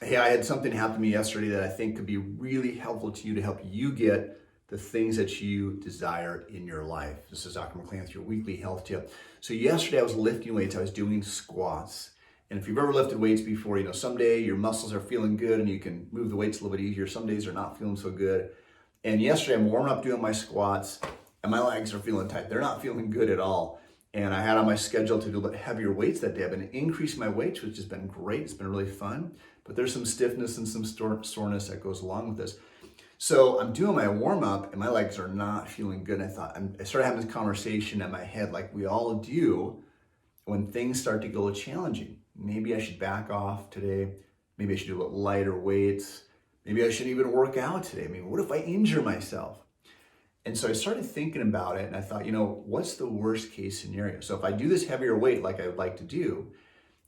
Hey, I had something happen to me yesterday that I think could be really helpful to you to help you get the things that you desire in your life. This is Dr. McLean with your weekly health tip. So yesterday I was lifting weights. I was doing squats. And if you've ever lifted weights before, someday your muscles are feeling good and you can move the weights a little bit easier. Some days they're not feeling so good. And yesterday I'm warming up doing my squats and my legs are feeling tight. They're not feeling good at all. And I had on my schedule to do a bit heavier weights that day. I've been increasing my weights, which has been great. It's been really fun, but there's some stiffness and some soreness that goes along with this. So I'm doing my warm up and my legs are not feeling good. And I started having this conversation in my head, like we all do when things start to get a little challenging. Maybe I should back off today. Maybe I should do a little lighter weights. Maybe I should even work out today. I mean, what if I injure myself? And so I started thinking about it and I thought, what's the worst case scenario? So if I do this heavier weight like I would like to do,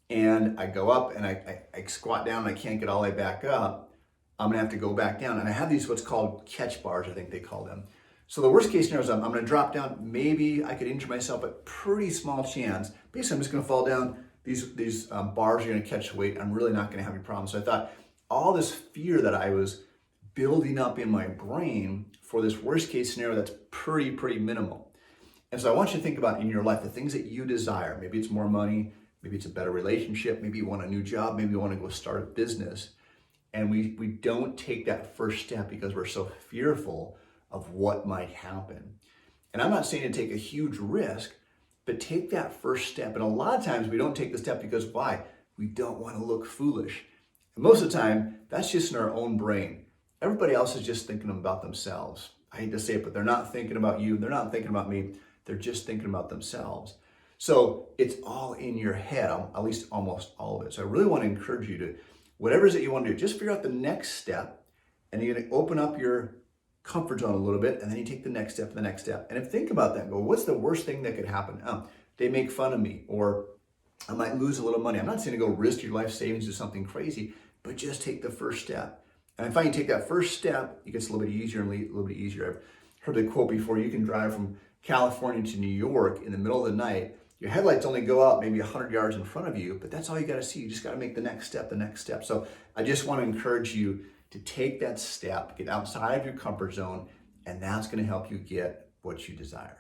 and I go up and I squat down and I can't get all the way back up, I'm gonna have to go back down. And I have these what's called catch bars, I think they call them. So the worst case scenario is I'm gonna drop down. Maybe I could injure myself, but pretty small chance. Basically, I'm just gonna fall down. These bars are gonna catch weight. I'm really not gonna have any problems. So I thought all this fear that I was building up in my brain for this worst case scenario that's pretty minimal. And so I want you to think about in your life the things that you desire. Maybe it's more money, maybe it's a better relationship, maybe you want a new job, maybe you want to go start a business. And we don't take that first step because we're so fearful of what might happen. And I'm not saying to take a huge risk, but take that first step. And a lot of times we don't take the step because why? We don't want to look foolish. And most of the time, that's just in our own brain. Everybody else is just thinking about themselves. I hate to say it, but they're not thinking about you. They're not thinking about me. They're just thinking about themselves. So it's all in your head, at least almost all of it. So I really want to encourage you to, whatever it is that you want to do, just figure out the next step and you're going to open up your comfort zone a little bit and then you take the next step and the next step. And think about that and go, what's the worst thing that could happen? They make fun of me or I might lose a little money. I'm not saying to go risk your life savings to something crazy, but just take the first step. And I find you take that first step, it gets a little bit easier and a little bit easier. I've heard the quote before, you can drive from California to New York in the middle of the night. Your headlights only go out maybe 100 yards in front of you, but that's all you got to see. You just got to make the next step, the next step. So I just want to encourage you to take that step, get outside of your comfort zone, and that's going to help you get what you desire.